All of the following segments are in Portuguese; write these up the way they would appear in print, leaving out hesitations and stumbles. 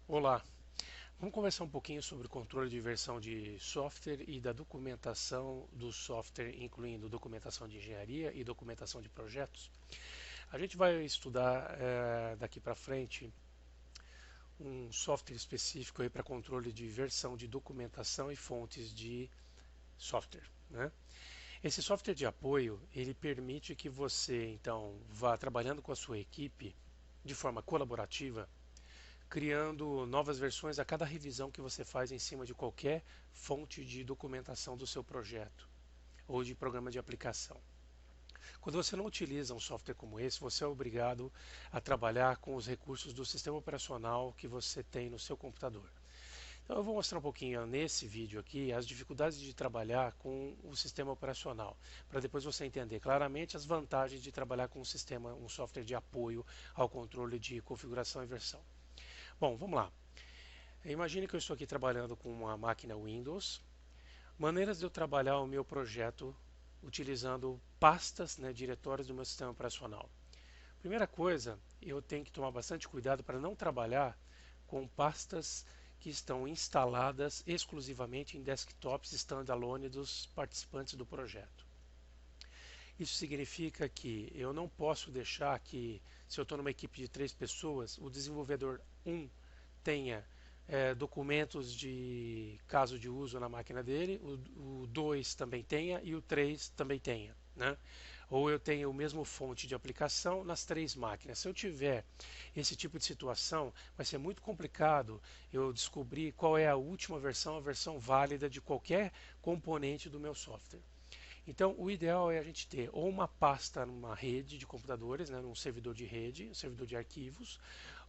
Olá, vamos conversar um pouquinho sobre o controle de versão de software e da documentação do software, incluindo documentação de engenharia e documentação de projetos. A gente vai estudar daqui para frente um software específico para controle de versão de documentação e fontes de software, né? Esse software de apoio, ele permite que você então vá trabalhando com a sua equipe de forma colaborativa, criando novas versões a cada revisão que você faz em cima de qualquer fonte de documentação do seu projeto ou de programa de aplicação. Quando você não utiliza um software como esse, você é obrigado a trabalhar com os recursos do sistema operacional que você tem no seu computador. Então eu vou mostrar um pouquinho nesse vídeo aqui as dificuldades de trabalhar com o sistema operacional, para depois você entender claramente as vantagens de trabalhar com um software de apoio ao controle de configuração e versão. Bom, vamos lá. Imagine que eu estou aqui trabalhando com uma máquina Windows. Maneiras de eu trabalhar o meu projeto utilizando pastas, né, diretórios do meu sistema operacional. Primeira coisa, eu tenho que tomar bastante cuidado para não trabalhar com pastas que estão instaladas exclusivamente em desktops standalone dos participantes do projeto. Isso significa que eu não posso deixar que, se eu estou numa equipe de 3 pessoas, o desenvolvedor 1 tenha documentos de caso de uso na máquina dele, o 2 também tenha e o 3 também tenha, né? Ou eu tenho o mesmo fonte de aplicação nas 3 máquinas. Se eu tiver esse tipo de situação, vai ser muito complicado eu descobrir qual é a última versão, a versão válida de qualquer componente do meu software. Então, o ideal é a gente ter ou uma pasta numa rede de computadores, né, num servidor de rede, um servidor de arquivos,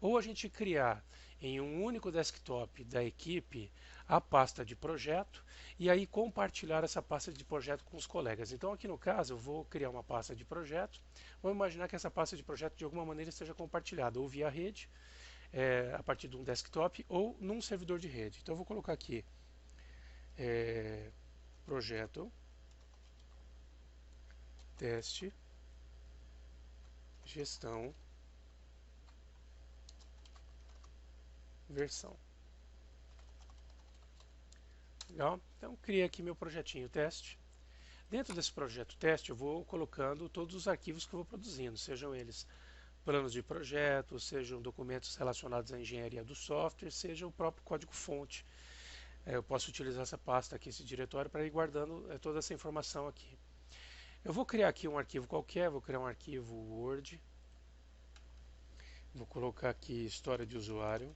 ou a gente criar em um único desktop da equipe a pasta de projeto e aí compartilhar essa pasta de projeto com os colegas. Então, aqui no caso, eu vou criar uma pasta de projeto. Vamos imaginar que essa pasta de projeto de alguma maneira esteja compartilhada ou via rede, a partir de um desktop ou num servidor de rede. Então, eu vou colocar aqui projeto, teste, gestão, versão. Legal? Então, criei aqui meu projetinho teste. Dentro desse projeto teste, eu vou colocando todos os arquivos que eu vou produzindo, sejam eles planos de projeto, sejam documentos relacionados à engenharia do software, seja o próprio código-fonte. Eu posso utilizar essa pasta aqui, esse diretório, para ir guardando toda essa informação aqui. Eu vou criar aqui um arquivo qualquer, vou criar um arquivo Word, vou colocar aqui história de usuário.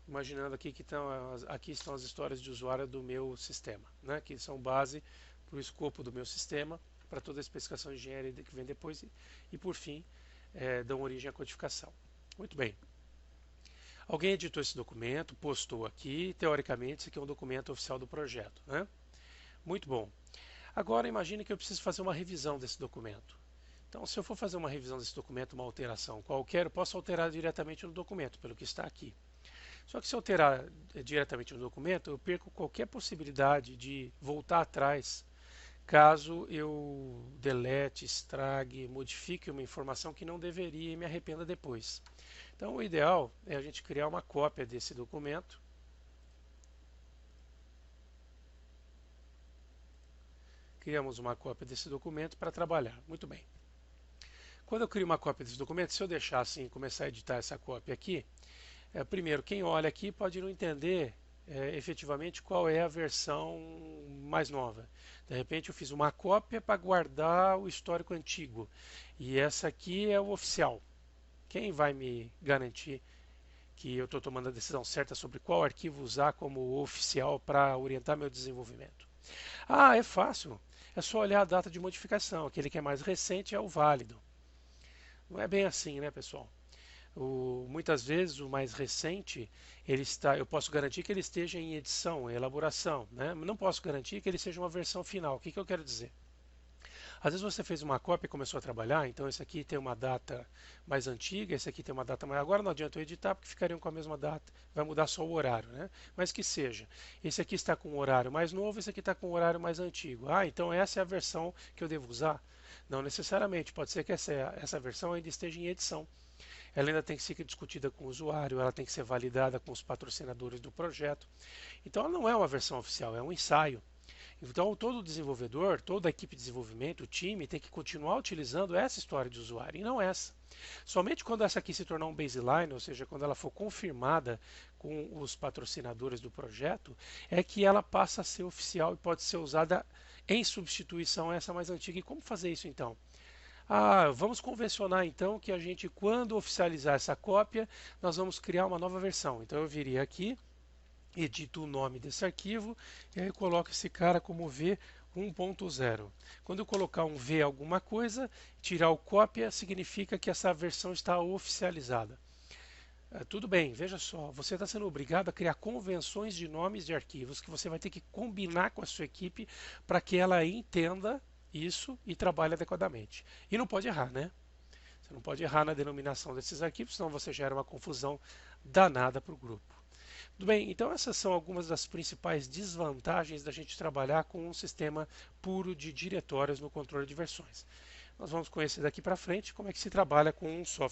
Imaginando aqui estão as histórias de usuário do meu sistema, né, que são base para o escopo do meu sistema, para toda a especificação de engenharia que vem depois e por fim, dão origem à codificação. Muito bem. Alguém editou esse documento, postou aqui, teoricamente, esse aqui é um documento oficial do projeto, né? Muito bom. Agora imagine que eu preciso fazer uma revisão desse documento. Então, se eu for fazer uma revisão desse documento, uma alteração qualquer, eu posso alterar diretamente no documento, pelo que está aqui. Só que se eu alterar diretamente no documento, eu perco qualquer possibilidade de voltar atrás caso eu delete, estrague, modifique uma informação que não deveria e me arrependa depois. Então, o ideal é a gente criar uma cópia desse documento. Criamos uma cópia desse documento para trabalhar. Muito bem. Quando eu crio uma cópia desse documento, se eu deixar assim começar a editar essa cópia aqui, primeiro, quem olha aqui pode não entender efetivamente qual é a versão mais nova. De repente eu fiz uma cópia para guardar o histórico antigo e essa aqui é o oficial. Quem vai me garantir que eu estou tomando a decisão certa sobre qual arquivo usar como oficial para orientar meu desenvolvimento? Ah, é fácil. É só olhar a data de modificação. Aquele que é mais recente é o válido. Não é bem assim, né, pessoal? Muitas vezes o mais recente eu posso garantir que ele esteja em edição, em elaboração, né? Não posso garantir que ele seja uma versão final. O que eu quero dizer? Às vezes você fez uma cópia e começou a trabalhar, então esse aqui tem uma data mais antiga, esse aqui tem uma data mais. Agora não adianta eu editar porque ficariam com a mesma data, vai mudar só o horário, né? Mas que seja. Esse aqui está com um horário mais novo, esse aqui está com um horário mais antigo. Ah, então essa é a versão que eu devo usar? Não necessariamente, pode ser que essa versão ainda esteja em edição. ela ainda tem que ser discutida com o usuário, ela tem que ser validada com os patrocinadores do projeto. Então ela não é uma versão oficial, é um ensaio. Então, todo desenvolvedor, toda a equipe de desenvolvimento, o time, tem que continuar utilizando essa história de usuário e não essa. Somente quando essa aqui se tornar um baseline, ou seja, quando ela for confirmada com os patrocinadores do projeto, é que ela passa a ser oficial e pode ser usada em substituição a essa mais antiga. E como fazer isso então? Vamos convencionar então que a gente, quando oficializar essa cópia, nós vamos criar uma nova versão. Então eu viria aqui, edito o nome desse arquivo e aí eu coloco esse cara como V 1.0. Quando eu colocar um V alguma coisa, tirar o cópia significa que essa versão está oficializada. Tudo bem, veja só, você está sendo obrigado a criar convenções de nomes de arquivos que você vai ter que combinar com a sua equipe para que ela entenda isso e trabalhe adequadamente. E não pode errar, né? Você não pode errar na denominação desses arquivos, senão você gera uma confusão danada para o grupo. Tudo bem, então essas são algumas das principais desvantagens da gente trabalhar com um sistema puro de diretórios no controle de versões. Nós vamos conhecer daqui para frente como é que se trabalha com um software